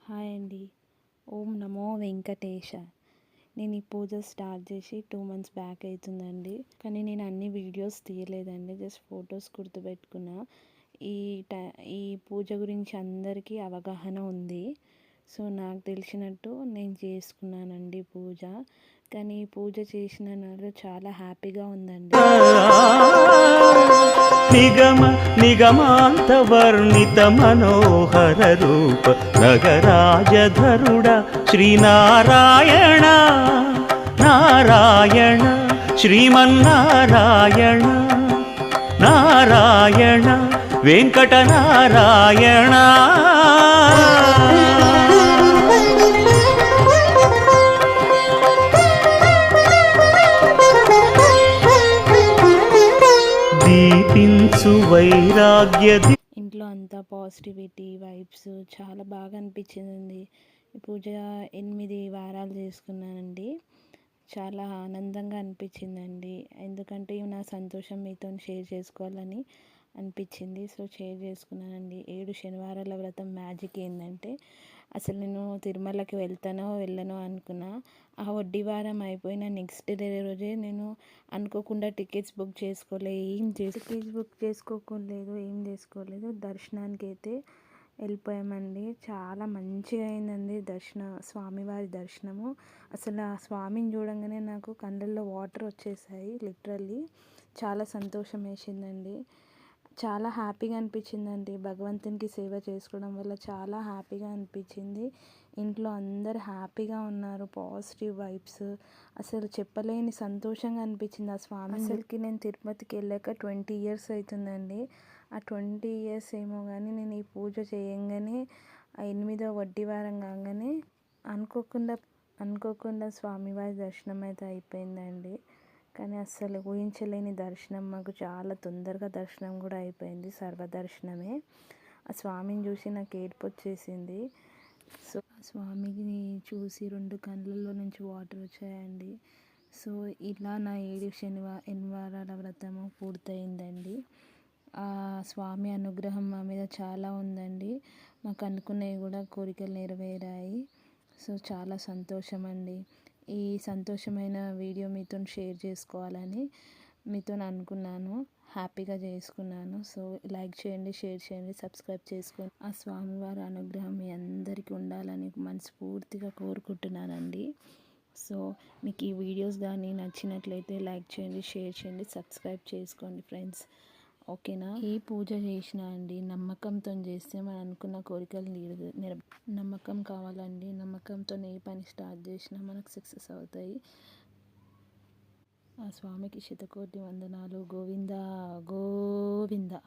Hi అండి. ఓం నమో వెంకటేశ. నేను ఈ పూజ స్టార్ట్ చేసి 2 మంత్స్ బ్యాక్ అవుతుందండి. కానీ నేను అన్ని వీడియోస్ తీయలేదండి, జస్ట్ ఫొటోస్ గుర్తుపెట్టుకున్నా. ఈ ఈ పూజ గురించి అందరికీ అవగాహన ఉంది. సో నాకు తెలిసినట్టు నేను చేసుకున్నానండి పూజ. కానీ ఈ పూజ చేసిన నాడు చాలా హ్యాపీగా ఉందండి. నిగమ నిగమాంత వర్ణిత మనోహర రూప నగరాజధరుడ శ్రీనారాయణ నారాయణ శ్రీమన్నారాయణ నారాయణ వెంకట నారాయణ. దీపించు వైరాగ్య ఇంట్లో అంతా పాజిటివిటీ వైబ్స్ చాలా బాగా అనిపించిందండి. ఈ పూజ 8 వారాలు చేసుకున్నానండి. చాలా ఆనందంగా అనిపించిందండి. ఎందుకంటే నా సంతోషం మీతో షేర్ చేసుకోవాలని అనిపించింది. సో షేర్ చేసుకున్నానండి. 7 శనివారాల వ్రతం మ్యాజిక్ ఏంటంటే, అసలు నేను తిరుమలకి వెళ్తానో వెళ్ళనో అనుకున్నా. ఆ వడ్డీ వారం అయిపోయిన నెక్స్ట్ డే రోజే నేను అనుకోకుండా టికెట్స్ బుక్ చేసుకోలేదు. టికెట్స్ బుక్ చేసుకోలేదు, ఏం చేసుకోలేదు. దర్శనానికి అయితే వెళ్ళిపోయామండి. చాలా మంచిగా అయిందండి స్వామివారి దర్శనము. అసలు ఆ స్వామిని చూడంగానే నాకు కళ్ళల్లో వాటర్ వచ్చేసాయి లిటరల్లీ. చాలా సంతోషం వేసిందండి. చాలా హ్యాపీగా అనిపించిందండి. భగవంతునికి సేవ చేసుకోవడం వల్ల చాలా హ్యాపీగా అనిపించింది. ఇంట్లో అందరు హ్యాపీగా ఉన్నారు, పాజిటివ్ వైబ్స్. అసలు చెప్పలేని సంతోషంగా అనిపించింది ఆ స్వామి. అసలుకి నేను తిరుపతికి వెళ్ళాక 20 ఇయర్స్ అవుతుందండి. ఆ 20 ఇయర్స్ ఏమో కానీ నేను ఈ పూజ చేయంగానే ఆ 8వ వడ్డీ వారం కాగానే అనుకోకుండా స్వామివారి దర్శనం అయితే అయిపోయిందండి. కానీ అస్సలు ఊహించలేని దర్శనం, మాకు చాలా తొందరగా దర్శనం కూడా అయిపోయింది. సర్వదర్శనమే. ఆ స్వామిని చూసి నాకు ఏడుపు వచ్చేసింది. సో ఆ స్వామిని చూసి 2 కళ్ళల్లో నుంచి వాటర్ వచ్చాయండి. సో ఇలా నా 7 శనివారాల వ్రతము పూర్తయిందండి. ఆ స్వామి అనుగ్రహం మా మీద చాలా ఉందండి. మాకు అనుకున్నవి కూడా కోరికలు నెరవేరాయి. సో చాలా సంతోషం అండి. ఈ సంతోషమైన వీడియో మీతో షేర్ చేసుకోవాలని మీతో అనుకున్నాను. హ్యాపీగా చేసుకున్నాను. సో లైక్ చేయండి, షేర్ చేయండి, సబ్స్క్రైబ్ చేసుకోండి. ఆ స్వామివారి అనుగ్రహం మీ అందరికీ ఉండాలని మనస్ఫూర్తిగా కోరుకుంటున్నానండి. సో మీకు ఈ వీడియోస్ కానీ నచ్చినట్లయితే లైక్ చేయండి, షేర్ చేయండి, సబ్స్క్రైబ్ చేసుకోండి ఫ్రెండ్స్. ఓకేనా? ఏ పూజ చేసినా అండి నమ్మకంతో చేస్తే మనం అనుకున్న కోరికలు నమ్మకం కావాలండి. నమ్మకంతో ఏ పని స్టార్ట్ చేసినా మనకు సక్సెస్ అవుతాయి. ఆ స్వామికి శతకోటి వందనాలు. గోవిందా గోవిందా.